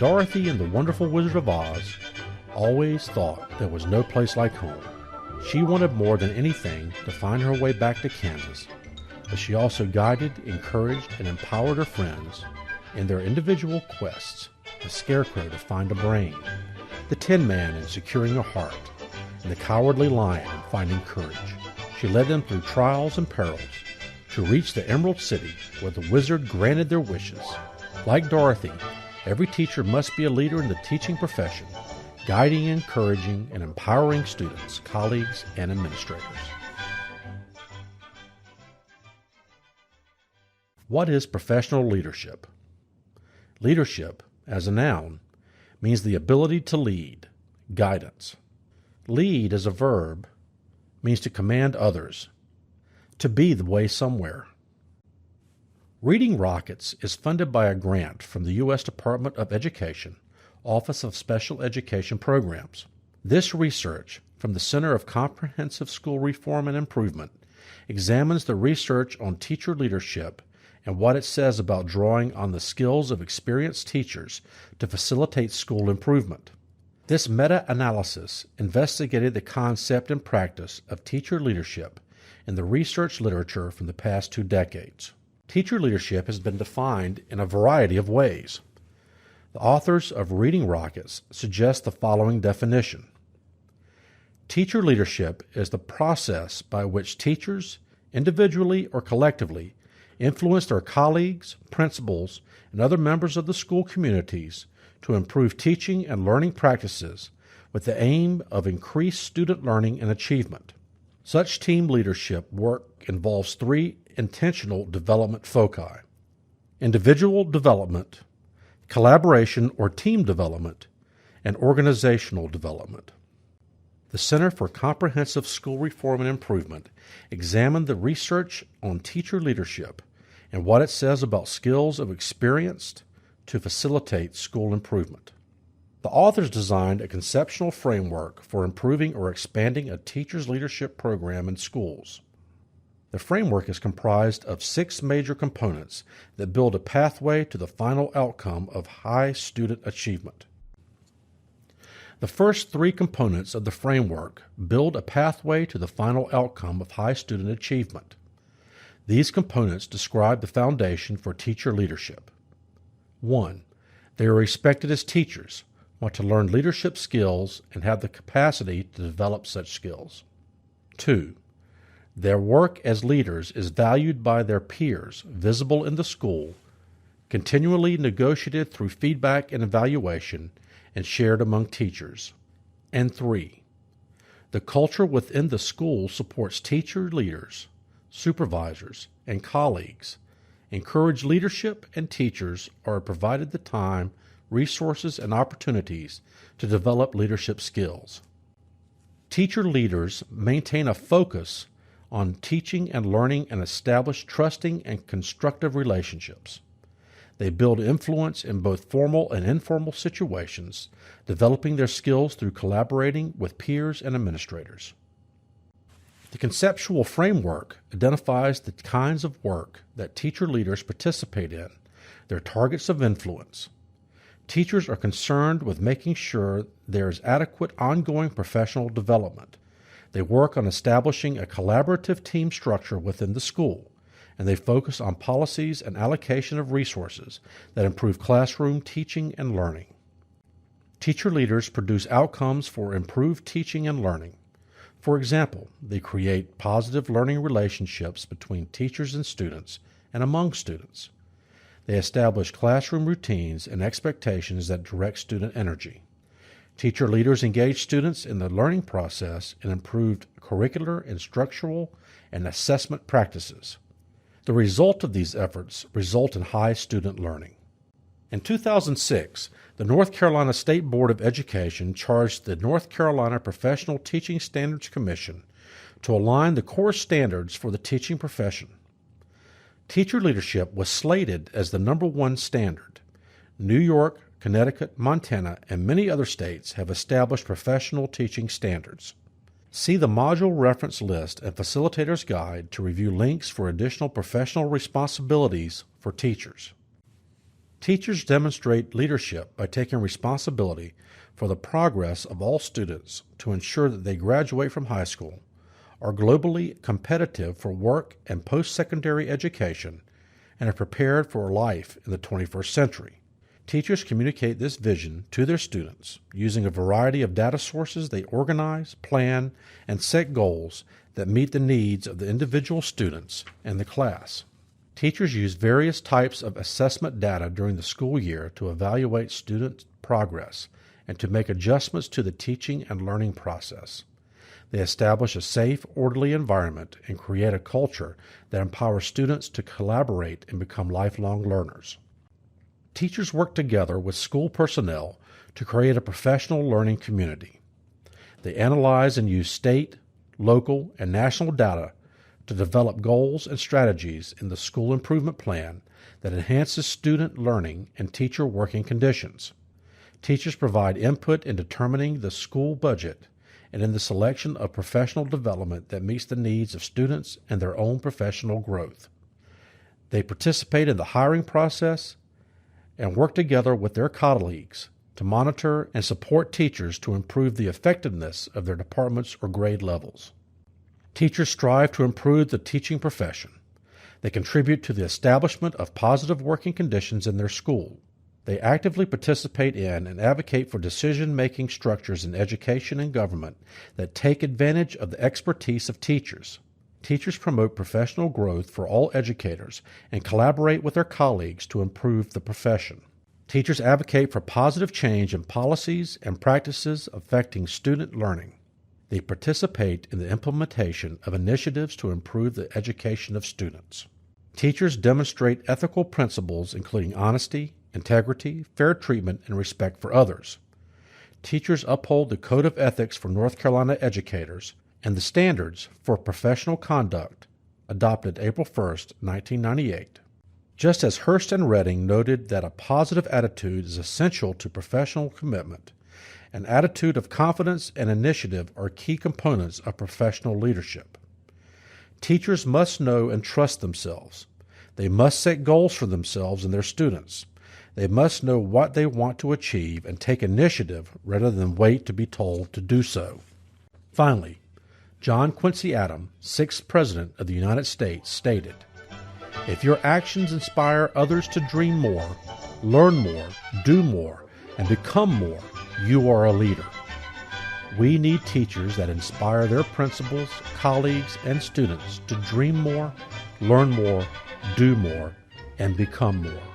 Dorothy and the Wonderful Wizard of Oz always thought there was no place like home. She wanted more than anything to find her way back to Kansas, but she also guided, encouraged, and empowered her friends in their individual quests: the Scarecrow to find a brain, the Tin Man in securing a heart, and the Cowardly Lion in finding courage. She led them through trials and perils to reach the Emerald City, where the wizard granted their wishes. Like Dorothy, every teacher must be a leader in the teaching profession, guiding, encouraging, and empowering students, colleagues, and administrators. What is professional leadership? Leadership, as a noun, means the ability to lead, guidance. Lead, as a verb, means to command others, to be the way somewhere. Reading Rockets is funded by a grant from the U.S. Department of Education, Office of Special Education Programs. This research from the Center of Comprehensive School Reform and Improvement examines the research on teacher leadership and what it says about drawing on the skills of experienced teachers to facilitate school improvement. This meta-analysis investigated the concept and practice of teacher leadership in the research literature from the past 2 decades. Teacher leadership has been defined in a variety of ways. The authors of Reading Rockets suggest the following definition. Teacher leadership is the process by which teachers, individually or collectively, influence their colleagues, principals, and other members of the school communities to improve teaching and learning practices with the aim of increased student learning and achievement. Such team leadership work involves 3 intentional development foci: individual development, collaboration or team development, and organizational development. The Center for Comprehensive School Reform and Improvement examined the research on teacher leadership and what it says about skills of experienced to facilitate school improvement. The authors designed a conceptual framework for improving or expanding a teacher's leadership program in schools. The framework is comprised of 6 major components that build a pathway to the final outcome of high student achievement. The first 3 components of the framework build a pathway to the final outcome of high student achievement. These components describe the foundation for teacher leadership. 1. They are respected as teachers, want to learn leadership skills, and have the capacity to develop such skills. 2. Their work as leaders is valued by their peers, visible in the school, continually negotiated through feedback and evaluation, and shared among teachers. And 3. The culture within the school supports teacher leaders, supervisors, and colleagues, encourage leadership, and teachers are provided the time, resources, and opportunities to develop leadership skills. Teacher leaders maintain a focus on teaching and learning and establish trusting and constructive relationships. They build influence in both formal and informal situations, developing their skills through collaborating with peers and administrators. The conceptual framework identifies the kinds of work that teacher leaders participate in, their targets of influence. Teachers are concerned with making sure there is adequate ongoing professional development. They work on establishing a collaborative team structure within the school, and they focus on policies and allocation of resources that improve classroom teaching and learning. Teacher leaders produce outcomes for improved teaching and learning. For example, they create positive learning relationships between teachers and students and among students. They establish classroom routines and expectations that direct student energy. Teacher leaders engage students in the learning process and improved curricular, instructional, and assessment practices. The result of these efforts result in high student learning. In 2006, the North Carolina State Board of Education charged the North Carolina Professional Teaching Standards Commission to align the core standards for the teaching profession. Teacher leadership was slated as the #1 standard. New York, Connecticut, Montana, and many other states have established professional teaching standards. See the module reference list and facilitator's guide to review links for additional professional responsibilities for teachers. Teachers demonstrate leadership by taking responsibility for the progress of all students to ensure that they graduate from high school, are globally competitive for work and post-secondary education, and are prepared for life in the 21st century. Teachers communicate this vision to their students using a variety of data sources. They organize, plan, and set goals that meet the needs of the individual students and the class. Teachers use various types of assessment data during the school year to evaluate student progress and to make adjustments to the teaching and learning process. They establish a safe, orderly environment and create a culture that empowers students to collaborate and become lifelong learners. Teachers work together with school personnel to create a professional learning community. They analyze and use state, local, and national data to develop goals and strategies in the school improvement plan that enhances student learning and teacher working conditions. Teachers provide input in determining the school budget and in the selection of professional development that meets the needs of students and their own professional growth. They participate in the hiring process and work together with their colleagues to monitor and support teachers to improve the effectiveness of their departments or grade levels. Teachers strive to improve the teaching profession. They contribute to the establishment of positive working conditions in their school. They actively participate in and advocate for decision-making structures in education and government that take advantage of the expertise of teachers. Teachers promote professional growth for all educators and collaborate with their colleagues to improve the profession. Teachers advocate for positive change in policies and practices affecting student learning. They participate in the implementation of initiatives to improve the education of students. Teachers demonstrate ethical principles including honesty, integrity, fair treatment, and respect for others. Teachers uphold the Code of Ethics for North Carolina educators and the Standards for Professional Conduct, adopted April 1, 1998. Just as Hurst and Redding noted that a positive attitude is essential to professional commitment, an attitude of confidence and initiative are key components of professional leadership. Teachers must know and trust themselves. They must set goals for themselves and their students. They must know what they want to achieve and take initiative rather than wait to be told to do so. Finally, John Quincy Adams, 6th President of the United States, stated, "If your actions inspire others to dream more, learn more, do more, and become more, you are a leader." We need teachers that inspire their principals, colleagues, and students to dream more, learn more, do more, and become more.